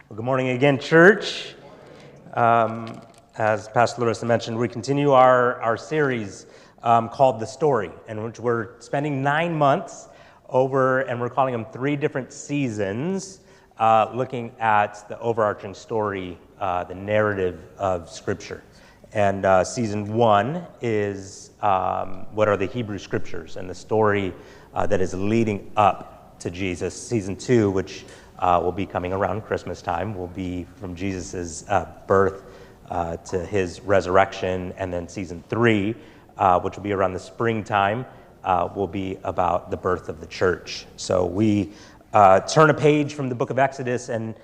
Well, good morning again, church. As Pastor Larissa mentioned, we continue our series called The Story, in which we're spending 9 months over, and we're calling them 3 different seasons, looking at the overarching story, the narrative of Scripture. And season 1 is what are the Hebrew Scriptures and the story that is leading up to Jesus. Season 2, which will be coming around Christmas time, will be from Jesus' birth to his resurrection. And then season 3, which will be around the springtime, will be about the birth of the church. So we turn a page from the book of Exodus, from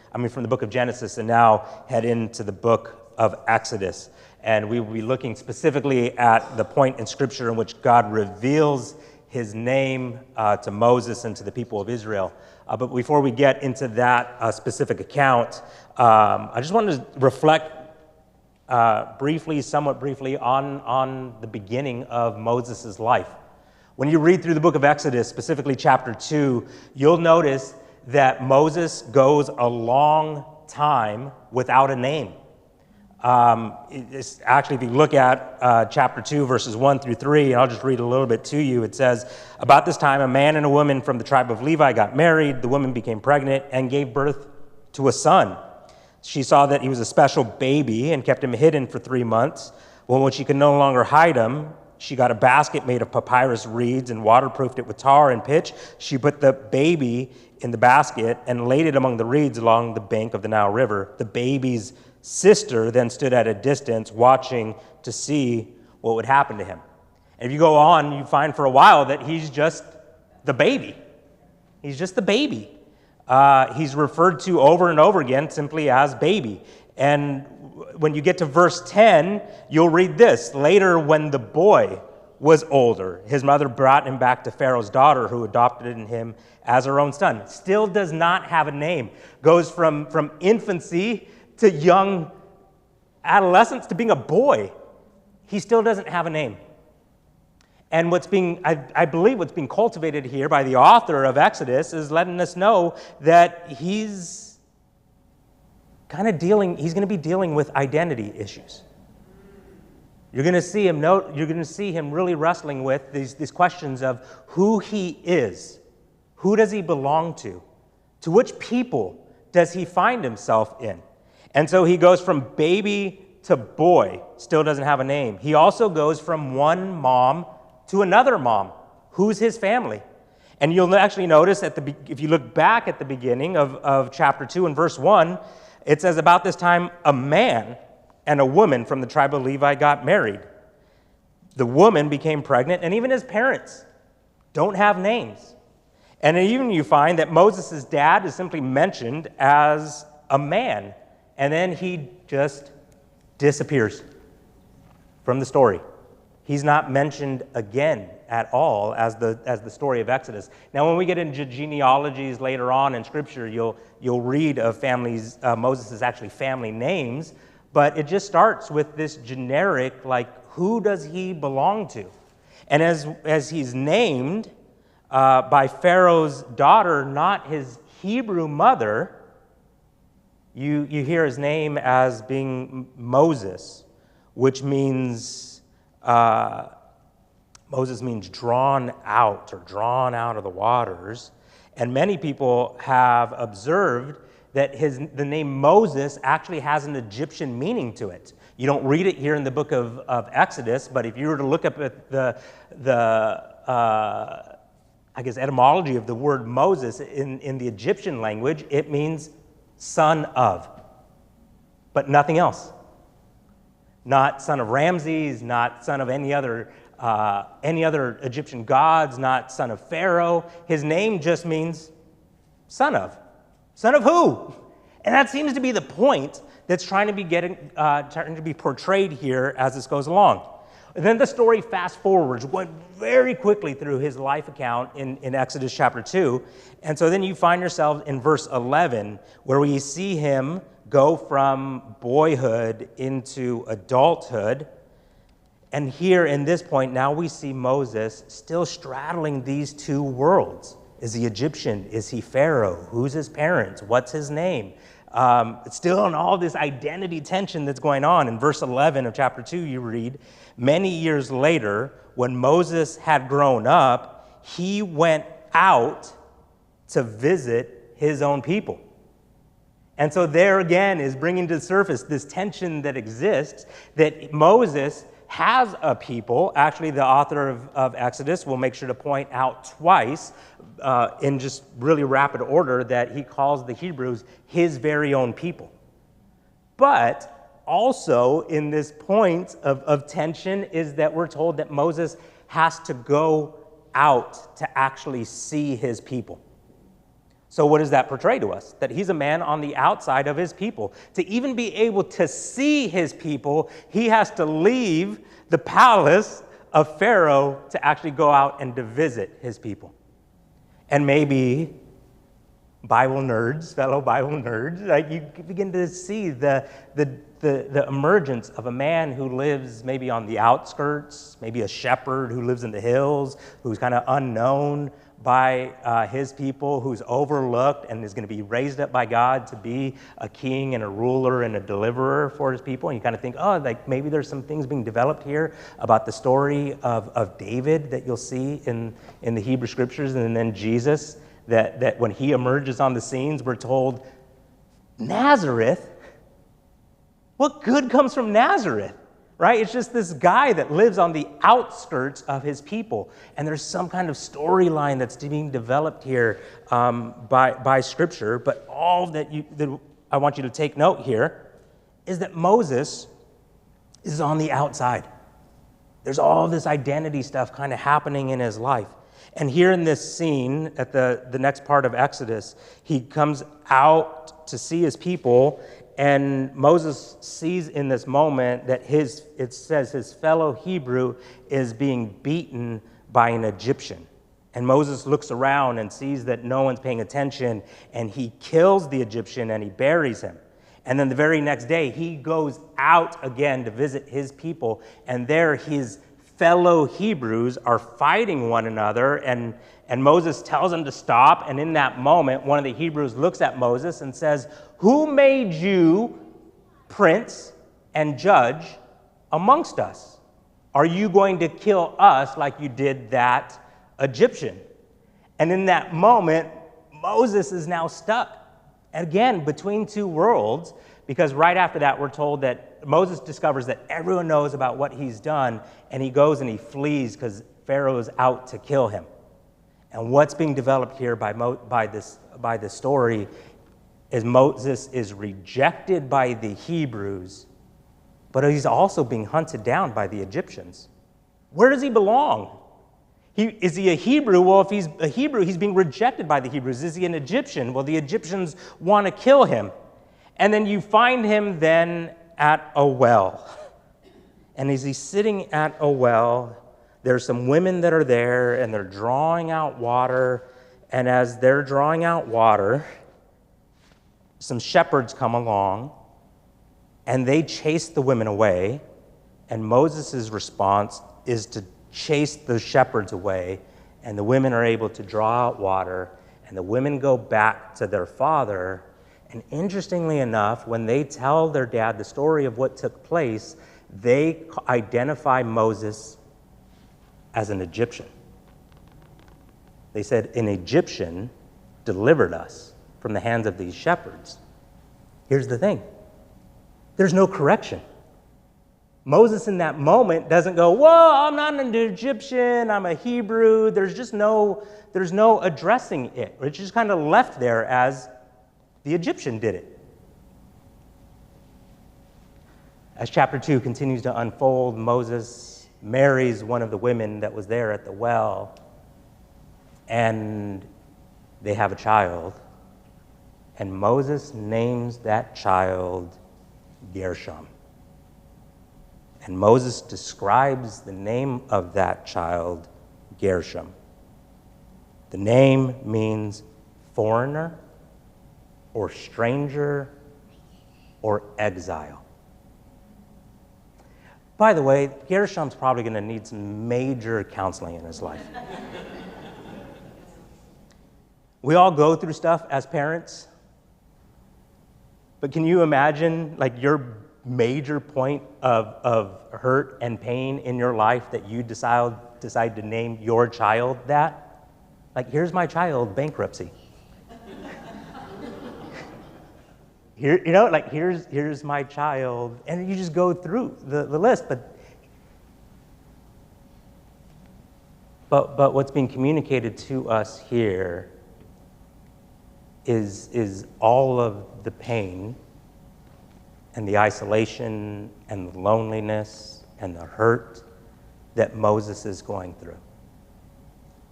the book of Genesis, and now head into the book of Exodus. And we will be looking specifically at the point in Scripture in which God reveals his name to Moses and to the people of Israel. But before we get into that specific account, I just wanted to reflect somewhat briefly on the beginning of Moses' life. When you read through the book of Exodus, specifically chapter 2, you'll notice that Moses goes a long time without a name. It's actually, if you look at chapter 2, verses 1 through 3, and I'll just read a little bit to you, it says, "About this time, a man and a woman from the tribe of Levi got married. The woman became pregnant and gave birth to a son. She saw that he was a special baby and kept him hidden for 3 months. When she could no longer hide him, she got a basket made of papyrus reeds and waterproofed it with tar and pitch. She put the baby in the basket and laid it among the reeds along the bank of the Nile River. The baby's sister then stood at a distance watching to see what would happen to him." And if you go on, you find for a while that he's just the baby. He's just the baby. He's referred to over and over again simply as baby. And when you get to verse 10, you'll read this. "Later, when the boy was older, his mother brought him back to Pharaoh's daughter, who adopted him as her own son." Still does not have a name. Goes from infancy to young adolescence to being a boy. He still doesn't have a name. And I believe what's being cultivated here by the author of Exodus is letting us know that he's going to be dealing with identity issues. You're going to see him really wrestling with these questions of who he is. Who does he belong to? To which people does he find himself in? And so he goes from baby to boy, still doesn't have a name. He also goes from one mom to another mom. Who's his family? And you'll actually notice if you look back at the beginning of chapter 2 and verse 1, it says, "About this time, a man and a woman from the tribe of Levi got married. The woman became pregnant, and even his parents don't have names." And even you find that Moses' dad is simply mentioned as a man, and then he just disappears from the story. He's not mentioned again at all as the story of Exodus. Now, when we get into genealogies later on in Scripture, you'll read of families, Moses' actually family names, but it just starts with this generic, who does he belong to? And as he's named by Pharaoh's daughter, not his Hebrew mother, you hear his name as being Moses, which means Moses means drawn out or drawn out of the waters. And many people have observed that the name Moses actually has an Egyptian meaning to it. You don't read it here in the book of Exodus, but if you were to look up at the etymology of the word Moses in the Egyptian language, it means son of, but nothing else. Not son of Ramses, not son of any other Egyptian gods, not son of Pharaoh. His name just means son of. Son of who? And that seems to be the point that's trying to be portrayed here as this goes along. And then the story fast forwards, went very quickly through his life account in Exodus chapter 2. And so then you find yourself in verse 11, where we see him go from boyhood into adulthood. And here in this point, now we see Moses still straddling these two worlds. Is he Egyptian? Is he Pharaoh? Who's his parents? What's his name? It's still in all this identity tension that's going on. In verse 11 of chapter 2, you read, many years later, when Moses had grown up, he went out to visit his own people. And so there again is bringing to the surface this tension that exists, that Moses has a people. Actually, the author of Exodus will make sure to point out twice in just really rapid order that he calls the Hebrews his very own people. But also in this point of tension is that we're told that Moses has to go out to actually see his people. So what does that portray to us? That he's a man on the outside of his people. To even be able to see his people, he has to leave the palace of Pharaoh to actually go out and to visit his people. And maybe Bible nerds, fellow Bible nerds, like you begin to see the emergence of a man who lives maybe on the outskirts, maybe a shepherd who lives in the hills, who's kind of unknown by his people, who's overlooked and is going to be raised up by God to be a king and a ruler and a deliverer for his people. And you kind of think, oh, like maybe there's some things being developed here about the story of David that you'll see in the Hebrew scriptures, and then Jesus, that when he emerges on the scenes, we're told, Nazareth? What good comes from Nazareth? Right? It's just this guy that lives on the outskirts of his people. And there's some kind of storyline that's being developed here by Scripture. But all that I want you to take note here is that Moses is on the outside. There's all this identity stuff kind of happening in his life. And here in this scene, at the next part of Exodus, he comes out to see his people. And Moses sees in this moment that it says his fellow Hebrew is being beaten by an Egyptian. And Moses looks around and sees that no one's paying attention, and he kills the Egyptian and he buries him. And then the very next day, he goes out again to visit his people, and there his fellow Hebrews are fighting one another, and Moses tells them to stop, and in that moment, one of the Hebrews looks at Moses and says, "Who made you prince and judge amongst us? Are you going to kill us like you did that Egyptian?" And in that moment, Moses is now stuck, again, between two worlds, because right after that, we're told that Moses discovers that everyone knows about what he's done, and he goes and he flees because Pharaoh is out to kill him. And what's being developed here by this story is Moses is rejected by the Hebrews, but he's also being hunted down by the Egyptians. Where does he belong? Is he a Hebrew? Well, if he's a Hebrew, he's being rejected by the Hebrews. Is he an Egyptian? Well, the Egyptians want to kill him. And then you find him then at a well. And as he's sitting at a well, there's some women that are there, and they're drawing out water. And as they're drawing out water, some shepherds come along, and they chase the women away. And Moses' response is to chase the shepherds away, and the women are able to draw out water, and the women go back to their father. And interestingly enough, when they tell their dad the story of what took place, they identify Moses as an Egyptian. They said, an Egyptian delivered us from the hands of these shepherds. Here's the thing. There's no correction. Moses in that moment doesn't go, whoa, I'm not an Egyptian, I'm a Hebrew. There's no addressing it. It's just kind of left there as the Egyptian did it. As chapter 2 continues to unfold, Moses marries one of the women that was there at the well, and they have a child. And Moses names that child Gershom. And Moses describes the name of that child, Gershom. The name means foreigner, or stranger, or exile. By the way, Gershom's probably going to need some major counseling in his life. We all go through stuff as parents. But can you imagine like your major point of hurt and pain in your life that you decide to name your child that? Like, here's my child, bankruptcy. Here, you know, like here's my child, and you just go through the list. But what's being communicated to us here is all of the pain and the isolation and the loneliness and the hurt that Moses is going through.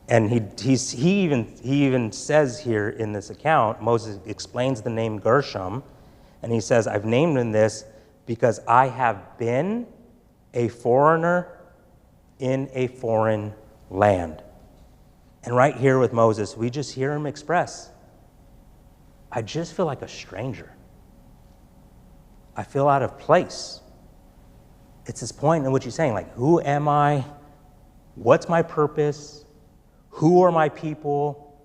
And he even says here in this account, Moses explains the name Gershom, and he says, I've named him this because I have been a foreigner in a foreign land. And right here with Moses, we just hear him express, I just feel like a stranger. I feel out of place. It's this point in which he's saying, like, who am I? What's my purpose? Who are my people?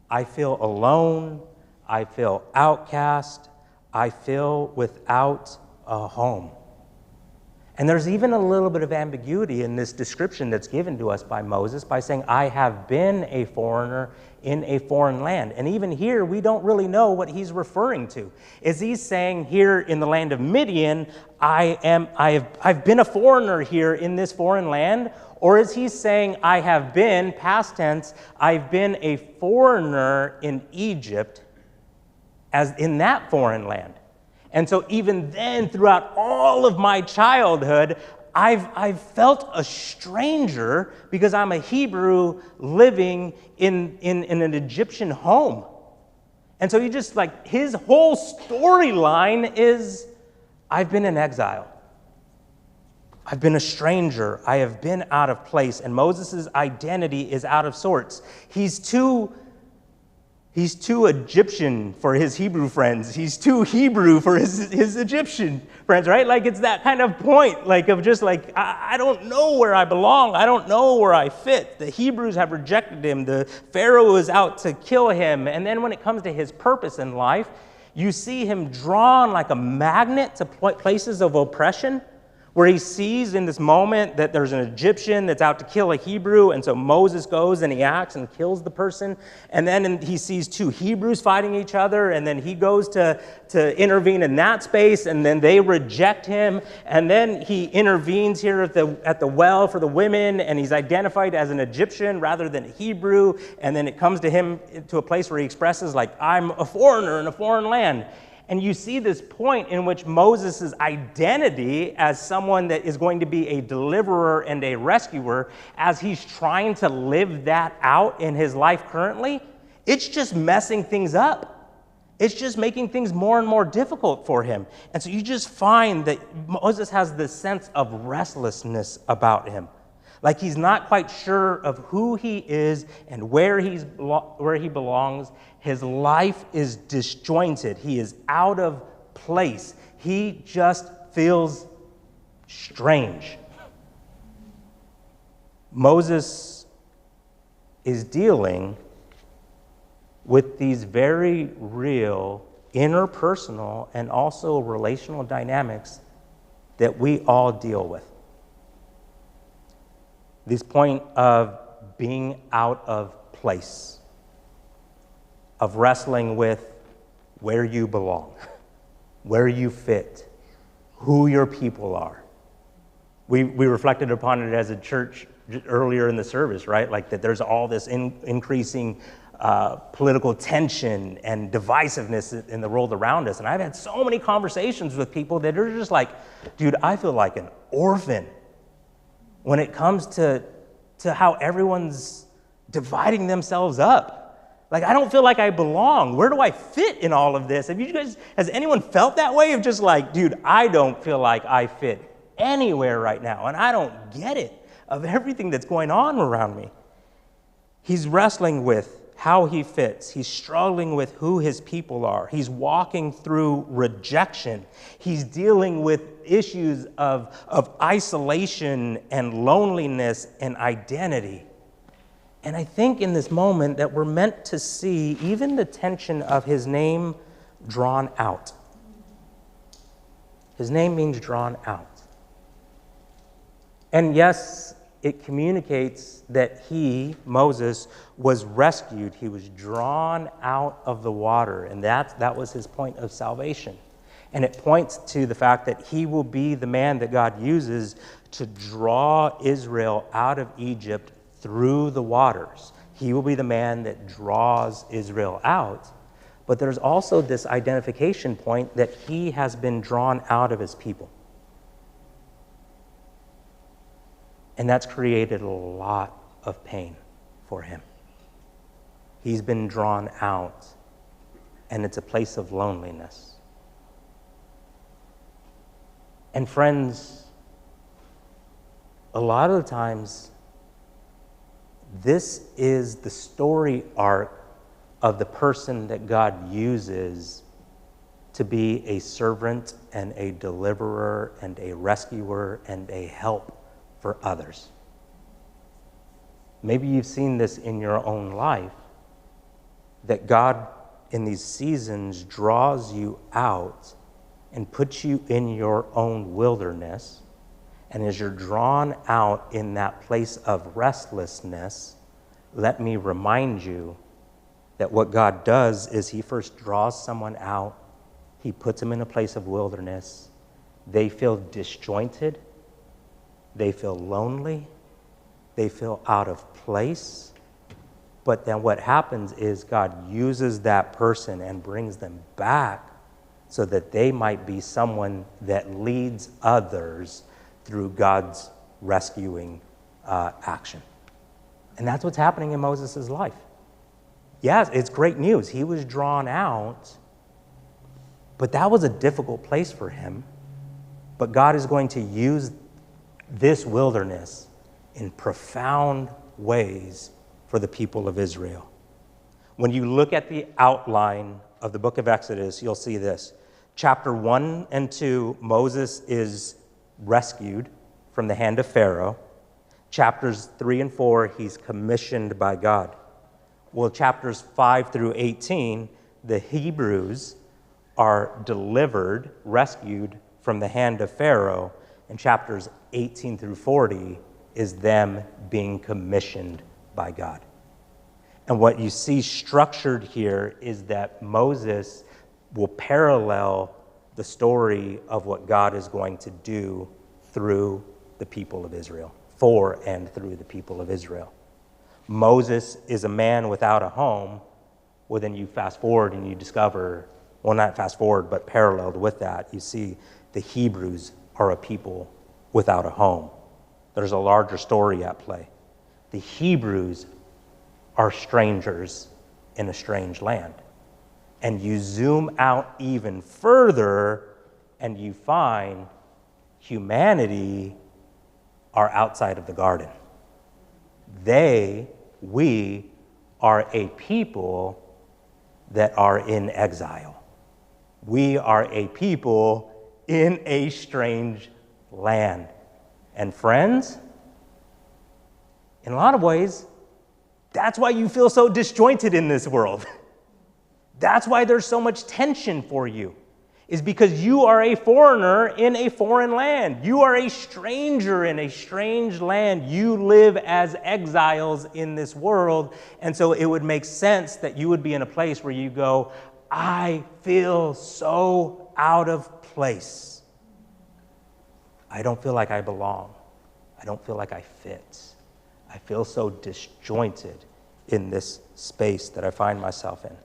I feel alone. I feel outcast. I feel without a home. And there's even a little bit of ambiguity in this description that's given to us by Moses by saying, I have been a foreigner in a foreign land. And even here, we don't really know what he's referring to. Is he saying here in the land of Midian, I've been a foreigner here in this foreign land? Or is he saying, I have been, past tense, I've been a foreigner in Egypt as in that foreign land? And so even then, throughout all of my childhood, I've felt a stranger because I'm a Hebrew living in an Egyptian home. And so you just like, his whole storyline is, I've been in exile. I've been a stranger. I have been out of place. And Moses' identity is out of sorts. He's too Egyptian for his Hebrew friends. He's too Hebrew for his Egyptian friends, right? Like, it's that kind of point, like, of just like, I don't know where I belong. I don't know where I fit. The Hebrews have rejected him. The Pharaoh is out to kill him. And then when it comes to his purpose in life, you see him drawn like a magnet to places of oppression, where he sees in this moment that there's an Egyptian that's out to kill a Hebrew, and so Moses goes and he acts and kills the person, and then he sees two Hebrews fighting each other, and then he goes to intervene in that space, and then they reject him, and then he intervenes here at the well for the women, and he's identified as an Egyptian rather than a Hebrew, and then it comes to him to a place where he expresses, like, I'm a foreigner in a foreign land. And you see this point in which Moses' identity as someone that is going to be a deliverer and a rescuer, as he's trying to live that out in his life currently, it's just messing things up. It's just making things more and more difficult for him. And so you just find that Moses has this sense of restlessness about him. Like, he's not quite sure of who he is and where he belongs. His life is disjointed. He is out of place. He just feels strange. Moses is dealing with these very real interpersonal and also relational dynamics that we all deal with. This point of being out of place, of wrestling with where you belong, where you fit, who your people are. We reflected upon it as a church earlier in the service, right? Like that there's all this increasing political tension and divisiveness in the world around us. And I've had so many conversations with people that are just like, dude, I feel like an orphan when it comes to how everyone's dividing themselves up. Like, I don't feel like I belong. Where do I fit in all of this? Has anyone felt that way of just like, dude, I don't feel like I fit anywhere right now, and I don't get it of everything that's going on around me. He's wrestling with how he fits. He's struggling with who his people are. He's walking through rejection. He's dealing with issues of isolation and loneliness and identity. And I think in this moment that we're meant to see even the tension of his name drawn out. His name means drawn out. And yes, it communicates that he, Moses, was rescued. He was drawn out of the water, and that was his point of salvation. And it points to the fact that he will be the man that God uses to draw Israel out of Egypt through the waters. He will be the man that draws Israel out. But there's also this identification point that he has been drawn out of his people. And that's created a lot of pain for him. He's been drawn out, and it's a place of loneliness. And friends, a lot of the times, this is the story arc of the person that God uses to be a servant and a deliverer and a rescuer and a help for others. Maybe you've seen this in your own life, that God in these seasons draws you out and puts you in your own wilderness. And as you're drawn out in that place of restlessness, let me remind you that what God does is he first draws someone out. He puts them in a place of wilderness. They feel disjointed. They feel lonely. They feel out of place. But then what happens is God uses that person and brings them back so that they might be someone that leads others through God's rescuing action. And that's what's happening in Moses' life. Yes, it's great news. He was drawn out, but that was a difficult place for him. But God is going to use this wilderness in profound ways for the people of Israel. When you look at the outline of the book of Exodus, you'll see this. Chapter 1 and 2, Moses is rescued from the hand of Pharaoh. Chapters 3 and 4, he's commissioned by God. Well, chapters 5 through 18, the Hebrews are delivered, rescued from the hand of Pharaoh. And chapters 18 through 40 is them being commissioned by God. And what you see structured here is that Moses will parallel the story of what God is going to do through the people of Israel, for and through the people of Israel. Moses is a man without a home. Well, then you fast forward and you discover, well, not fast forward, but paralleled with that, you see the Hebrews are a people without a home. There's a larger story at play. The Hebrews are strangers in a strange land. And you zoom out even further and you find humanity are outside of the garden. We are a people that are in exile. We are a people in a strange land. And friends, in a lot of ways, that's why you feel so disjointed in this world. That's why there's so much tension for you, is because you are a foreigner in a foreign land. You are a stranger in a strange land. You live as exiles in this world. And so it would make sense that you would be in a place where you go, I feel so out of place. I don't feel like I belong. I don't feel like I fit. I feel so disjointed in this space that I find myself in.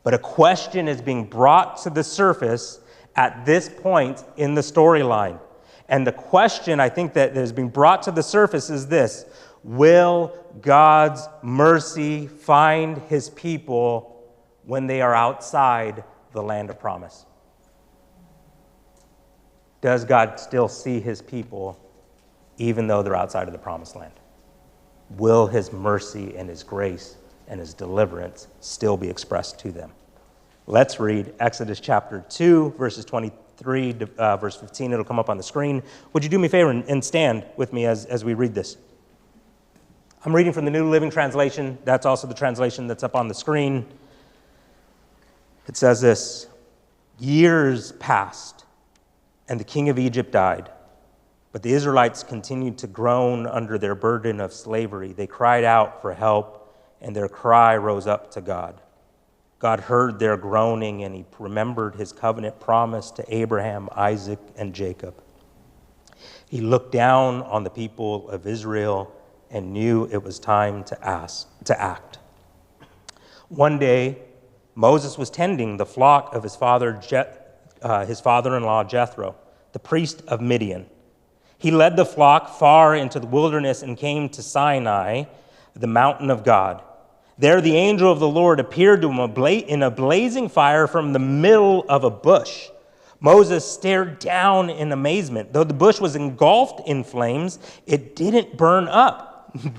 But a question is being brought to the surface at this point in the storyline. And the question I think that is being brought to the surface is this: will God's mercy find his people when they are outside the land of promise? Does God still see his people even though they're outside of the promised land? Will his mercy and his grace and his deliverance still be expressed to them? Let's read Exodus chapter 2, verses 23 to verse 15. It'll come up on the screen. Would you do me a favor and stand with me as we read this? I'm reading from the New Living Translation. That's also the translation that's up on the screen. It says this: years passed, and the king of Egypt died. But the Israelites continued to groan under their burden of slavery. They cried out for help, and their cry rose up to God. God heard their groaning, and he remembered his covenant promise to Abraham, Isaac, and Jacob. He looked down on the people of Israel and knew it was time to act. One day, Moses was tending the flock of his father-in-law Jethro, the priest of Midian. He led the flock far into the wilderness and came to Sinai, the mountain of God. There the angel of the Lord appeared to him in a blazing fire from the middle of a bush. Moses stared down in amazement. Though the bush was engulfed in flames, it didn't burn up.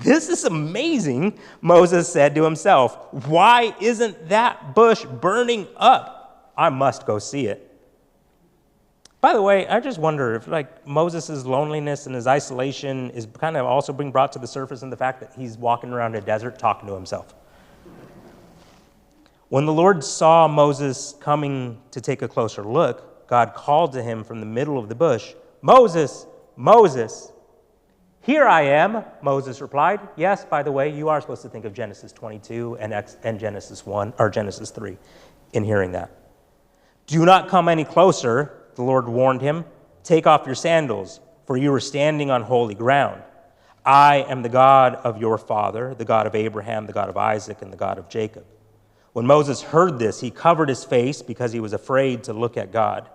This is amazing, Moses said to himself. Why isn't that bush burning up? I must go see it. By the way, I just wonder if Moses' loneliness and his isolation is kind of also being brought to the surface in the fact that he's walking around a desert talking to himself. When the Lord saw Moses coming to take a closer look, God called to him from the middle of the bush, "Moses, Moses." "Here I am," Moses replied. Yes, by the way, you are supposed to think of Genesis 22 and Genesis 1 or Genesis 3 in hearing that. "Do not come any closer," the Lord warned him. "Take off your sandals, for you are standing on holy ground. I am the God of your father, the God of Abraham, the God of Isaac, and the God of Jacob." When Moses heard this, he covered his face because he was afraid to look at God.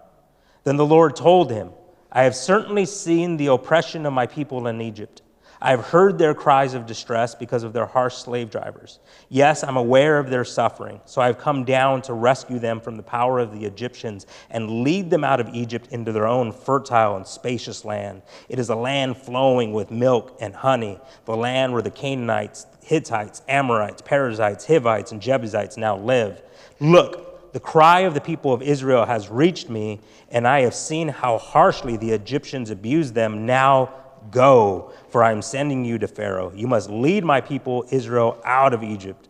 Then the Lord told him, "I have certainly seen the oppression of my people in Egypt. I have heard their cries of distress because of their harsh slave drivers. Yes, I'm aware of their suffering, so I have come down to rescue them from the power of the Egyptians and lead them out of Egypt into their own fertile and spacious land. It is a land flowing with milk and honey, the land where the Canaanites, Hittites, Amorites, Perizzites, Hivites, and Jebusites now live. Look, the cry of the people of Israel has reached me, and I have seen how harshly the Egyptians abuse them. Now go, for I am sending you to Pharaoh. You must lead my people Israel out of Egypt."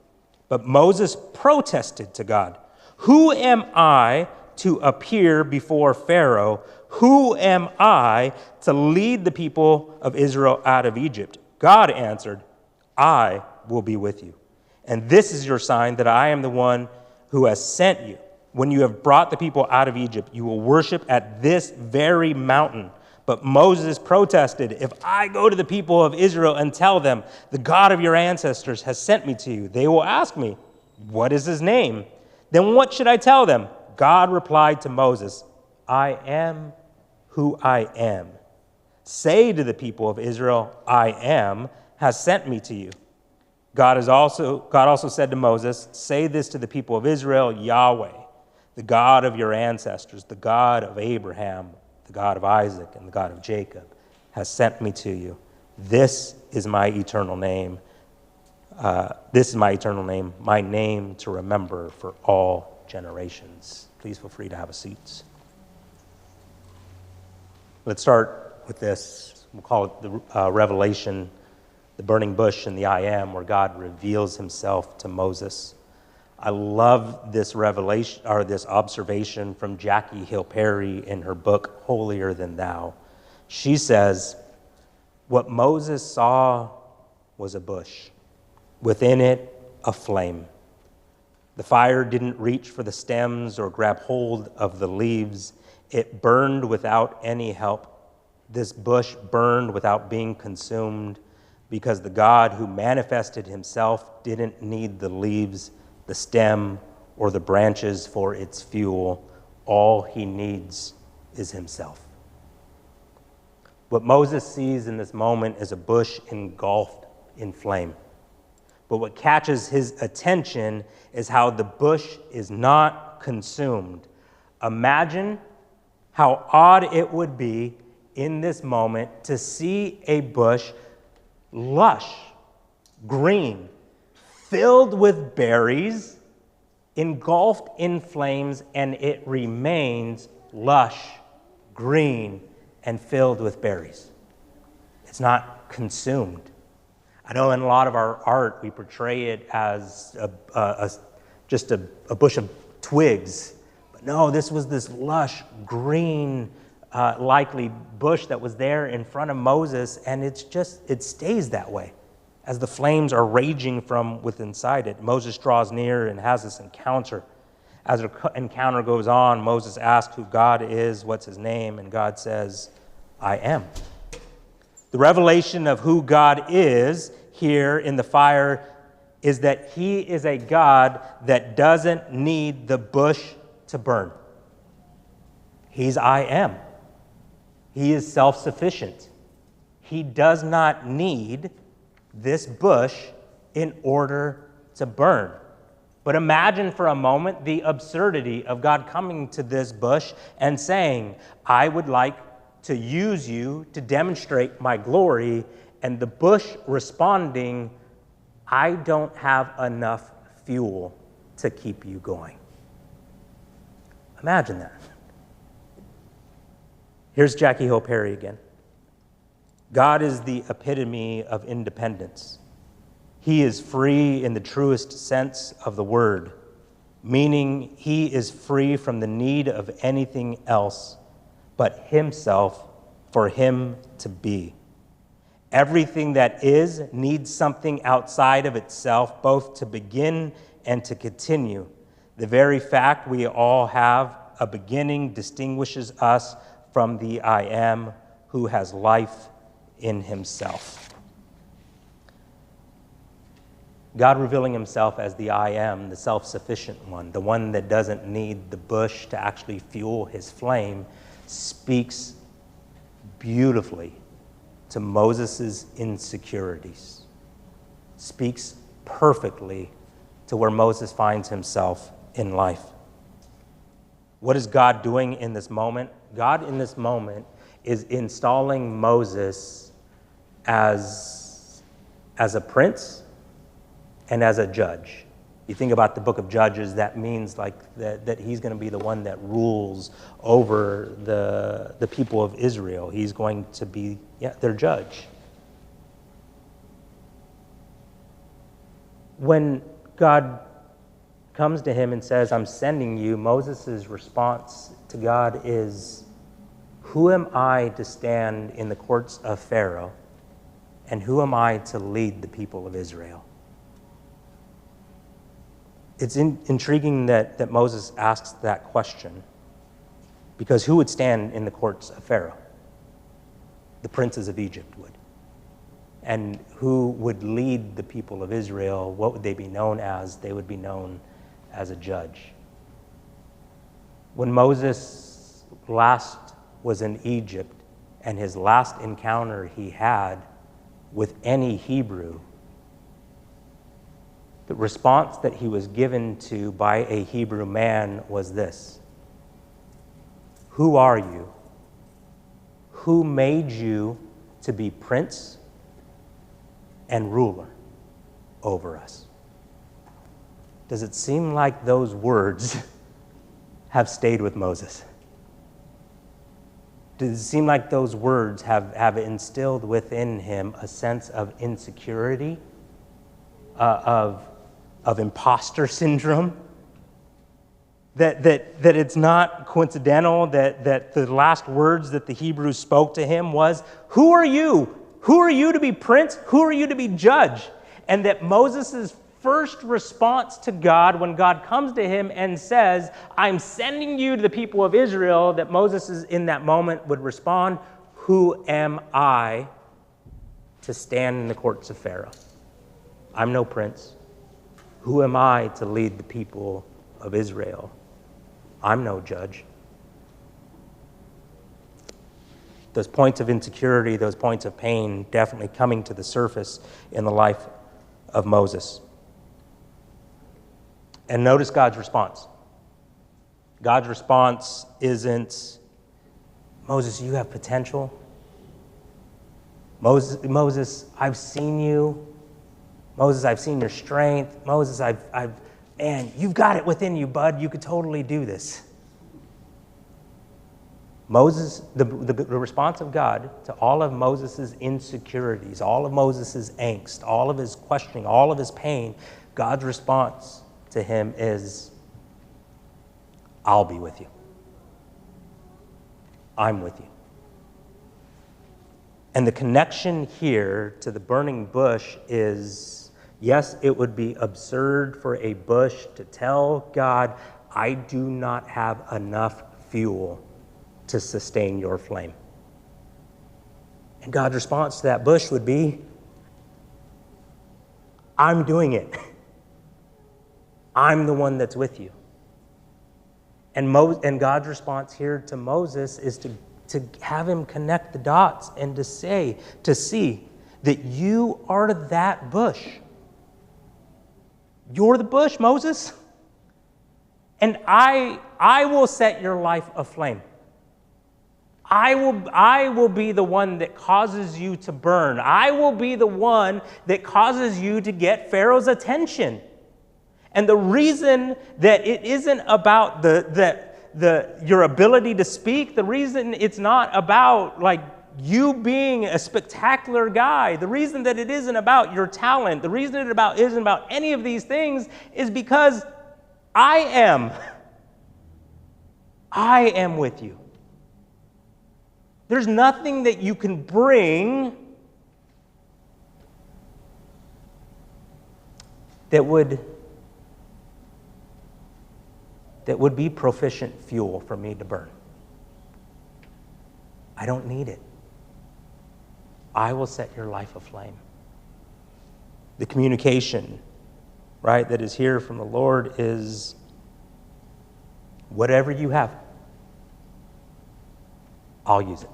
But Moses protested to God, "Who am I to appear before Pharaoh? Who am I to lead the people of Israel out of Egypt?" God answered, "I will be with you. And this is your sign that I am the one who has sent you. When you have brought the people out of Egypt, you will worship at this very mountain." But Moses protested, "If I go to the people of Israel and tell them, 'The God of your ancestors has sent me to you,' they will ask me, 'What is his name?' Then what should I tell them?" God replied to Moses, "I am who I am. Say to the people of Israel, 'I am has sent me to you.'" God also said to Moses, "Say this to the people of Israel, 'Yahweh, the God of your ancestors, the God of Abraham, the God of Isaac, and the God of Jacob, has sent me to you. This is my eternal name. My name to remember for all generations." Please feel free to have a seat. Let's start with this. We'll call it the Revelation, the burning bush and the I am, where God reveals himself to Moses. I love this revelation or this observation from Jackie Hill Perry in her book, Holier Than Thou. She says, what Moses saw was a bush, within it a flame. The fire didn't reach for the stems or grab hold of the leaves. It burned without any help. This bush burned without being consumed because the God who manifested himself didn't need the leaves, the stem, or the branches for its fuel. All he needs is himself. What Moses sees in this moment is a bush engulfed in flame. But what catches his attention is how the bush is not consumed. Imagine how odd it would be in this moment to see a bush lush, green, filled with berries, engulfed in flames, and it remains lush, green, and filled with berries. It's not consumed. I know in a lot of our art, we portray it as just a bush of twigs. But no, this was this lush, green likely bush that was there in front of Moses, and it stays that way as the flames are raging from within inside it. Moses draws near and has this encounter. As the encounter goes on, Moses asks who God is, what's his name, and God says, I am. The revelation of who God is here in the fire is that he is a God that doesn't need the bush to burn. He's I am. He is self-sufficient. He does not need this bush in order to burn. But imagine for a moment the absurdity of God coming to this bush and saying, I would like to use you to demonstrate my glory, and the bush responding, I don't have enough fuel to keep you going. Imagine that. Here's Jackie Hill Perry again. God is the epitome of independence. He is free in the truest sense of the word, meaning he is free from the need of anything else but himself for him to be. Everything that is needs something outside of itself, both to begin and to continue. The very fact we all have a beginning distinguishes us from the I am who has life in himself. God revealing himself as the I am, the self-sufficient one, the one that doesn't need the bush to actually fuel his flame, speaks beautifully to Moses' insecurities, speaks perfectly to where Moses finds himself in life. What is God doing in this moment? God in this moment is installing Moses as a prince and as a judge. You think about the book of Judges, that means like that he's going to be the one that rules over the people of Israel. He's going to be their judge. When God comes to him and says, I'm sending you, Moses' response to God is, who am I to stand in the courts of Pharaoh, and who am I to lead the people of Israel? It's intriguing that Moses asks that question, because who would stand in the courts of Pharaoh? The princes of Egypt would. And who would lead the people of Israel? What would they be known as? They would be known as a judge. When Moses last was in Egypt, and his last encounter he had with any Hebrew, the response that he was given to by a Hebrew man was this: who are you? Who made you to be prince and ruler over us? Does it seem like those words have stayed with Moses? Does it seem like those words have instilled within him a sense of insecurity, of imposter syndrome? That it's not coincidental that the last words that the Hebrews spoke to him was, who are you? Who are you to be prince? Who are you to be judge? And that Moses' first response to God, when God comes to him and says, I'm sending you to the people of Israel, that Moses in that moment would respond, who am I to stand in the courts of Pharaoh? I'm no prince. Who am I to lead the people of Israel? I'm no judge. Those points of insecurity, those points of pain, definitely coming to the surface in the life of Moses. And notice God's response. God's response isn't, Moses, you have potential. Moses, I've seen you. Moses, I've seen your strength. Moses, man, you've got it within you, bud. You could totally do this. Moses, the response of God to all of Moses' insecurities, all of Moses' angst, all of his questioning, all of his pain, God's response to him is, I'll be with you. I'm with you. And the connection here to the burning bush is, yes, it would be absurd for a bush to tell God, I do not have enough fuel to sustain your flame. And God's response to that bush would be, I'm doing it. I'm the one that's with you. And God's response here to Moses is to have him connect the dots and to see that you are that bush. You're the bush, Moses. And I will set your life aflame. I will be the one that causes you to burn. I will be the one that causes you to get Pharaoh's attention. And the reason that it isn't about your ability to speak, the reason it's not about like you being a spectacular guy, the reason that it isn't about your talent, the reason it isn't about any of these things is because I am with you. There's nothing that you can bring that would be proficient fuel for me to burn. I don't need it. I will set your life aflame. The communication, right, that is here from the Lord is whatever you have, I'll use it.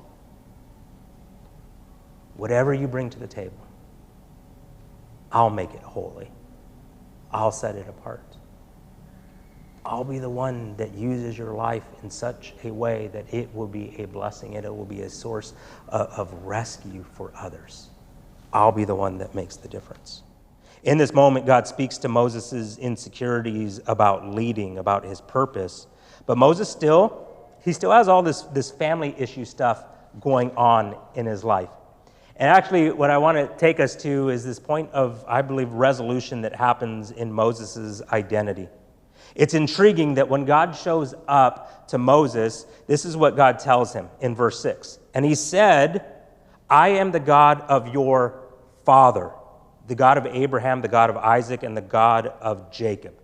Whatever you bring to the table, I'll make it holy. I'll set it apart. I'll be the one that uses your life in such a way that it will be a blessing and it will be a source of rescue for others. I'll be the one that makes the difference. In this moment, God speaks to Moses' insecurities about leading, about his purpose. But Moses still has all this family issue stuff going on in his life. And actually, what I want to take us to is this point of, I believe, resolution that happens in Moses' identity. It's intriguing that when God shows up to Moses, this is what God tells him in verse 6. And he said, I am the God of your father, the God of Abraham, the God of Isaac, and the God of Jacob.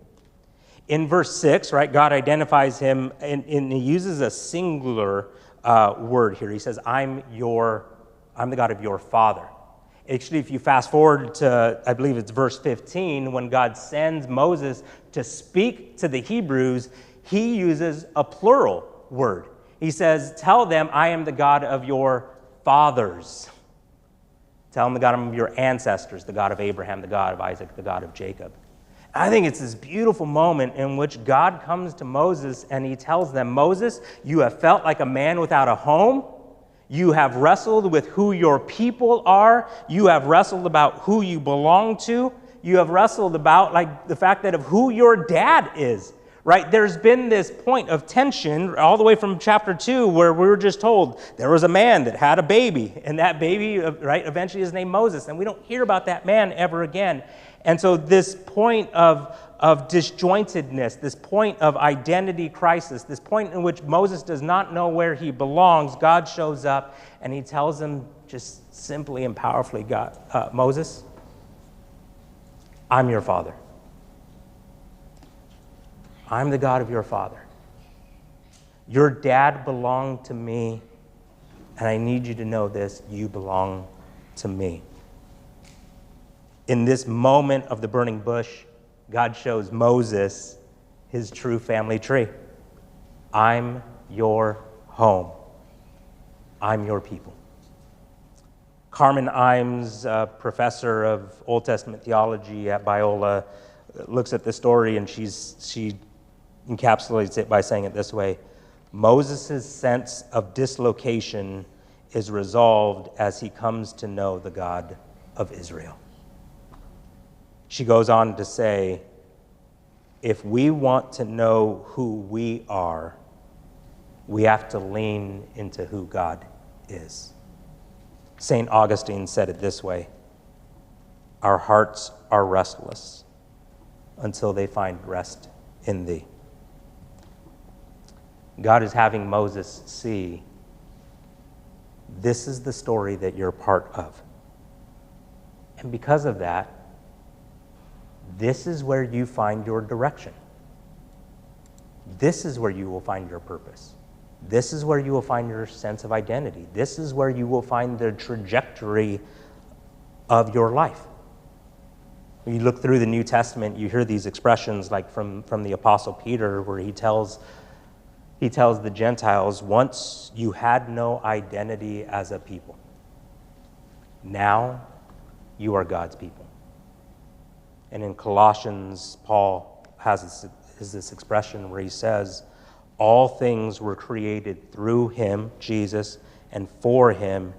In verse 6, right, God identifies him, and he uses a singular word here. He says, I'm the God of your father. Actually, if you fast forward to, I believe it's verse 15, when God sends Moses to speak to the Hebrews, he uses a plural word. He says, tell them I am the God of your fathers. Tell them the God of your ancestors, the God of Abraham, the God of Isaac, the God of Jacob. I think it's this beautiful moment in which God comes to Moses and he tells them, Moses, you have felt like a man without a home. You have wrestled with who your people are. You have wrestled about who you belong to. You have wrestled about like the fact that of who your dad is, right? There's been this point of tension all the way from chapter 2 where we were just told there was a man that had a baby, and that baby, right, eventually is named Moses, and we don't hear about that man ever again. And so this point of disjointedness, this point of identity crisis, this point in which Moses does not know where he belongs, God shows up and he tells him just simply and powerfully, Moses, I'm your father. I'm the God of your father. Your dad belonged to me, and I need you to know this, you belong to me. In this moment of the burning bush, God shows Moses his true family tree. I'm your home. I'm your people. Carmen Imes, a professor of Old Testament theology at Biola, looks at this story and she encapsulates it by saying it this way: Moses' sense of dislocation is resolved as he comes to know the God of Israel. She goes on to say, if we want to know who we are, we have to lean into who God is. St. Augustine said it this way: our hearts are restless until they find rest in thee. God is having Moses see This is the story that you're part of. And because of that, this is where you find your direction. This is where you will find your purpose. This is where you will find your sense of identity. This is where you will find the trajectory of your life. When you look through the New Testament, you hear these expressions like from the Apostle Peter, where he tells the Gentiles, once you had no identity as a people. Now you are God's people. And in Colossians, Paul has this expression where he says, all things were created through him, Jesus, and for him.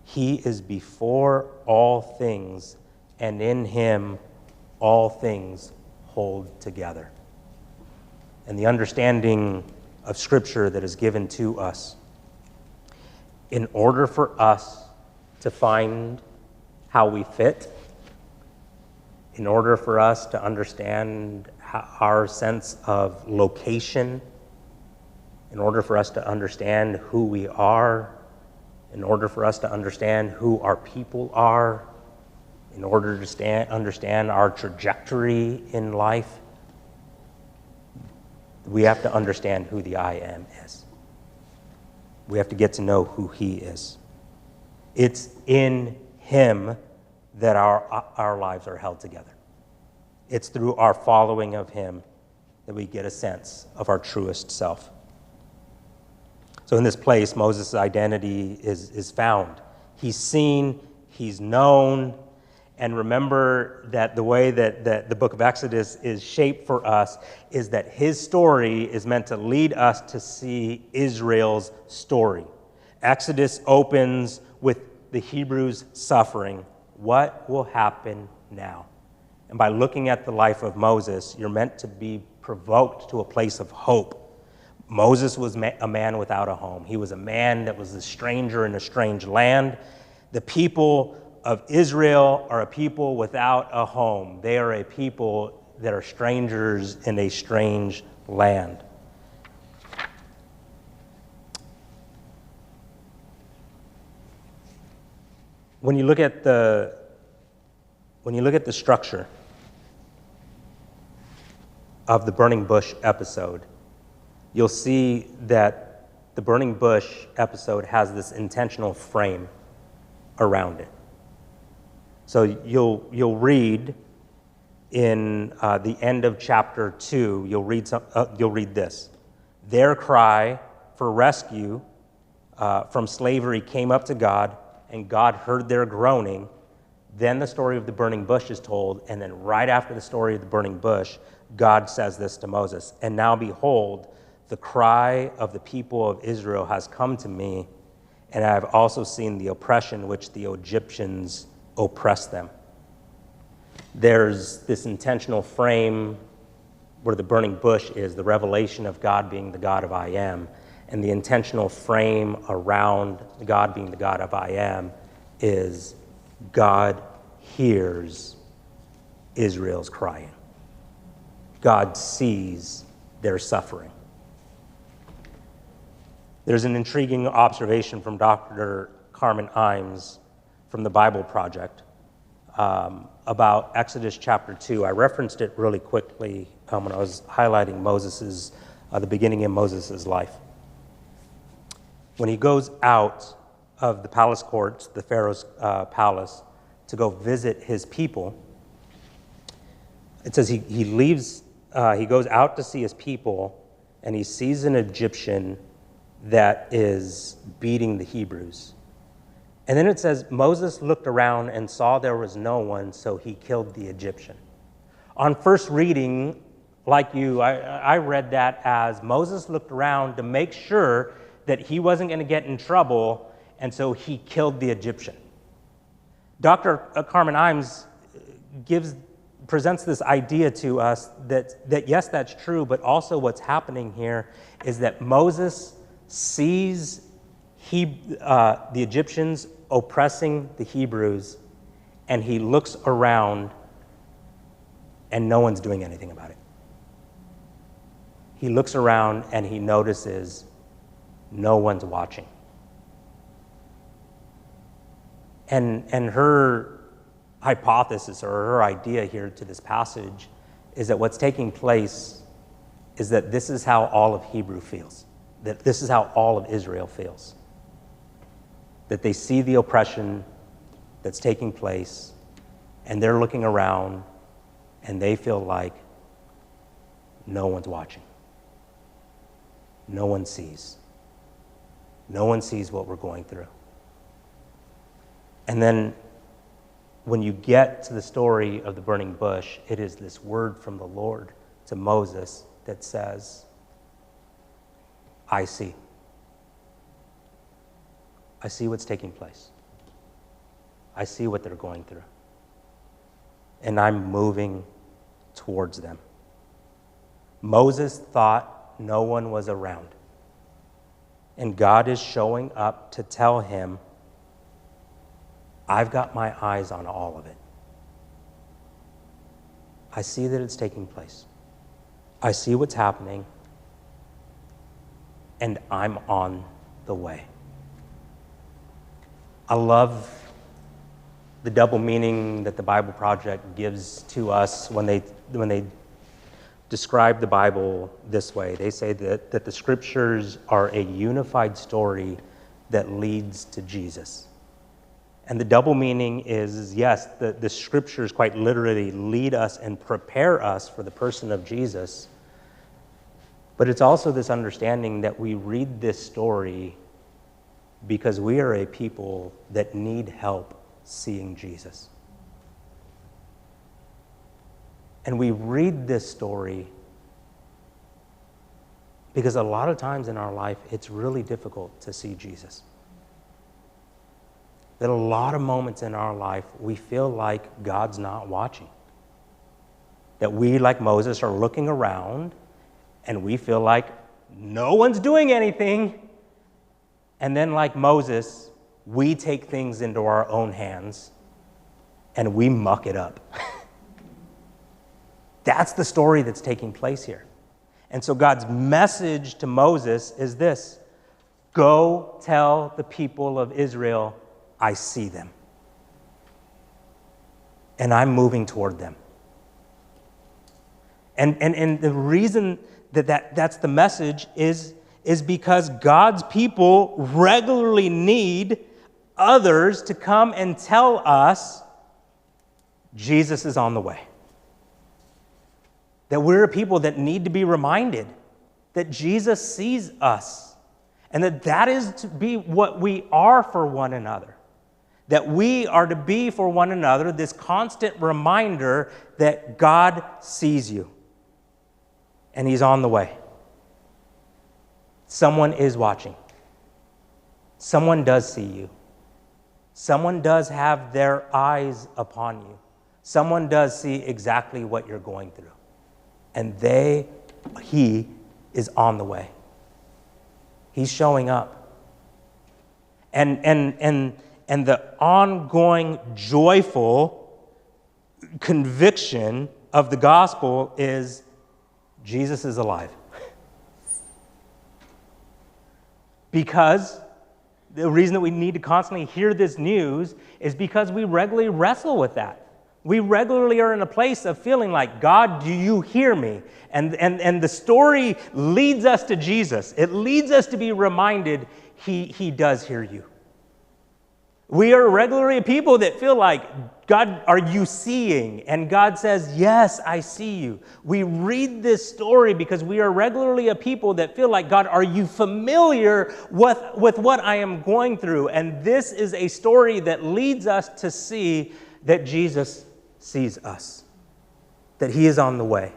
He is before all things, and in him all things hold together. And the understanding of Scripture that is given to us, in order for us to find how we fit, in order for us to understand our sense of location, in order for us to understand who we are, in order for us to understand who our people are, in order to understand our trajectory in life, we have to understand who the I Am is. We have to get to know who he is. It's in him that our lives are held together. It's through our following of him that we get a sense of our truest self. So in this place, Moses' identity is found. He's seen, he's known, and remember that the way that the book of Exodus is shaped for us is that his story is meant to lead us to see Israel's story. Exodus opens with the Hebrews suffering. What will happen now? And by looking at the life of Moses, you're meant to be provoked to a place of hope. Moses was a man without a home. He was a man that was a stranger in a strange land. The people of Israel are a people without a home. They are a people that are strangers in a strange land. When you look at the structure of the burning bush episode, you'll see that the burning bush episode has this intentional frame around it. So you'll read in the end of chapter 2, you'll read this. Their cry for rescue from slavery came up to God, and God heard their groaning. Then the story of the burning bush is told, and then right after the story of the burning bush, God says this to Moses, and now behold, the cry of the people of Israel has come to me, and I have also seen the oppression which the Egyptians oppress them. There's this intentional frame where the burning bush is, the revelation of God being the God of I Am, and the intentional frame around God being the God of I Am is God hears Israel's crying. God sees their suffering. There's an intriguing observation from Dr. Carmen Imes from the Bible Project about Exodus chapter 2. I referenced it really quickly when I was highlighting the beginning of Moses' life. When he goes out of the palace courts, the Pharaoh's palace, to go visit his people, it says he leaves, he goes out to see his people, and he sees an Egyptian that is beating the Hebrews. And then it says, Moses looked around and saw there was no one, so he killed the Egyptian. On first reading, like you, I read that as Moses looked around to make sure that he wasn't going to get in trouble, and so he killed the Egyptian. Dr. Carmen Imes presents this idea to us that yes, that's true, but also what's happening here is that Moses sees the Egyptians oppressing the Hebrews, and he looks around and no one's doing anything about it. He looks around and he notices no one's watching. And her hypothesis or her idea here to this passage is that what's taking place is that this is how all of Hebrew feels, that this is how all of Israel feels. That they see the oppression that's taking place, and they're looking around, and they feel like no one's watching. No one sees. No one sees what we're going through. And then when you get to the story of the burning bush, it is this word from the Lord to Moses that says, I see. I see what's taking place. I see what they're going through. And I'm moving towards them. Moses thought no one was around. And God is showing up to tell him, I've got my eyes on all of it. I see that it's taking place. I see what's happening, and I'm on the way. I love the double meaning that the Bible Project gives to us when they describe the Bible this way. They say that the scriptures are a unified story that leads to Jesus. And the double meaning is, yes, the scriptures quite literally lead us and prepare us for the person of Jesus. But it's also this understanding that we read this story because we are a people that need help seeing Jesus. And we read this story because a lot of times in our life, it's really difficult to see Jesus. That a lot of moments in our life, we feel like God's not watching. That we, like Moses, are looking around and we feel like no one's doing anything. And then, like Moses, we take things into our own hands and we muck it up. That's the story that's taking place here. And so God's message to Moses is this: go tell the people of Israel, I see them. And I'm moving toward them. And the reason that's the message is because God's people regularly need others to come and tell us Jesus is on the way. That we're a people that need to be reminded that Jesus sees us and that is to be what we are for one another. That we are to be for one another this constant reminder that God sees you and He's on the way. Someone is watching. Someone does see you. Someone does have their eyes upon you. Someone does see exactly what you're going through. And He is on the way. He's showing up. And the ongoing joyful conviction of the gospel is Jesus is alive. Because the reason that we need to constantly hear this news is because we regularly wrestle with that. We regularly are in a place of feeling like, God, do you hear me? And the story leads us to Jesus. It leads us to be reminded He does hear you. We are regularly people that feel like, God, are you seeing? And God says, yes, I see you. We read this story because we are regularly a people that feel like, God, are you familiar with what I am going through? And this is a story that leads us to see that Jesus sees us, that He is on the way.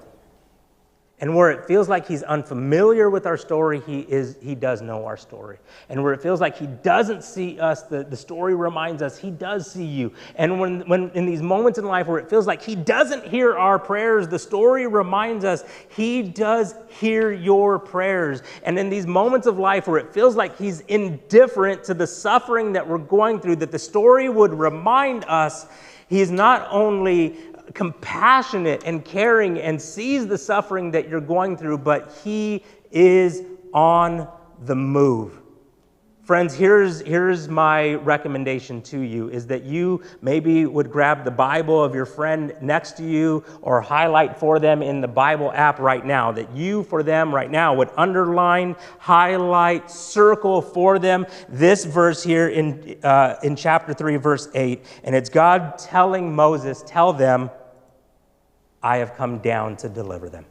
And where it feels like He's unfamiliar with our story, He does know our story. And where it feels like He doesn't see us, the story reminds us He does see you. And when in these moments in life where it feels like He doesn't hear our prayers, the story reminds us He does hear your prayers. And in these moments of life where it feels like He's indifferent to the suffering that we're going through, that the story would remind us He's not only compassionate and caring and sees the suffering that you're going through, but He is on the move Friends, here's my recommendation to you, is that you maybe would grab the Bible of your friend next to you or highlight for them in the Bible app right now, that you for them right now would underline, highlight, circle for them this verse here in chapter 3, verse 8. And it's God telling Moses, tell them, I have come down to deliver them.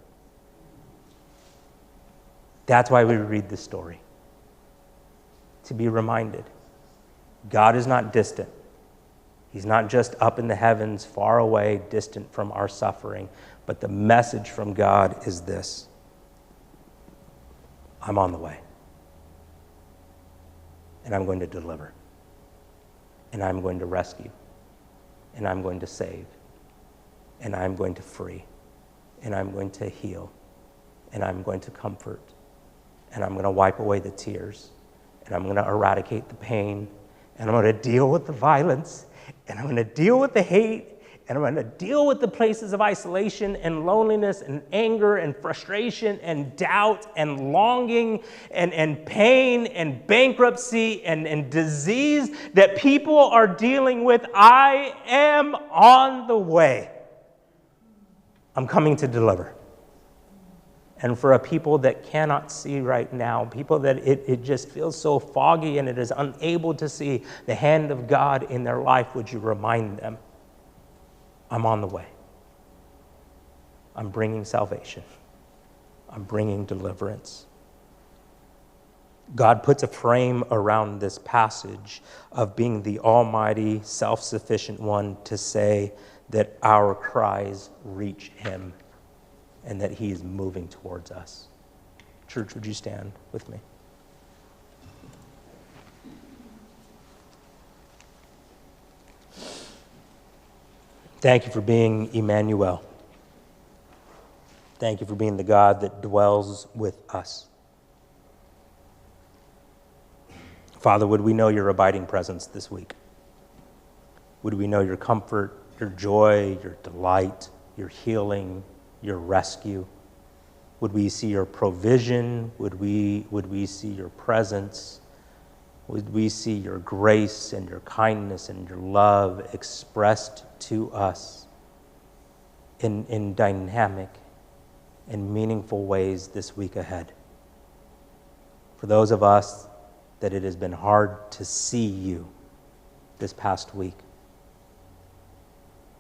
That's why we read this story. To be reminded, God is not distant. He's not just up in the heavens, far away, distant from our suffering. But the message from God is this: I'm on the way. And I'm going to deliver. And I'm going to rescue. And I'm going to save. And I'm going to free. And I'm going to heal. And I'm going to comfort. And I'm going to wipe away the tears. And I'm going to eradicate the pain, and I'm going to deal with the violence, and I'm going to deal with the hate, and I'm going to deal with the places of isolation and loneliness and anger and frustration and doubt and longing and pain and bankruptcy and disease that people are dealing with. I am on the way. I'm coming to deliver. And for a people that cannot see right now, people that it just feels so foggy and it is unable to see the hand of God in their life, would you remind them, I'm on the way. I'm bringing salvation. I'm bringing deliverance. God puts a frame around this passage of being the almighty, self-sufficient one to say that our cries reach him and that he is moving towards us. Church, would you stand with me? Thank you for being Emmanuel. Thank you for being the God that dwells with us. Father, would we know your abiding presence this week? Would we know your comfort, your joy, your delight, your healing, your rescue? Would we see your provision? Would we see your presence? Would we see your grace and your kindness and your love expressed to us in dynamic and meaningful ways this week ahead? For those of us that it has been hard to see you this past week,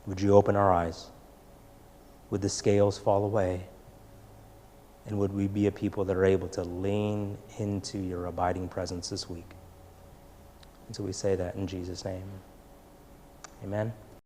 would you open our eyes? Would the scales fall away? And would we be a people that are able to lean into your abiding presence this week? And so we say that in Jesus' name. Amen.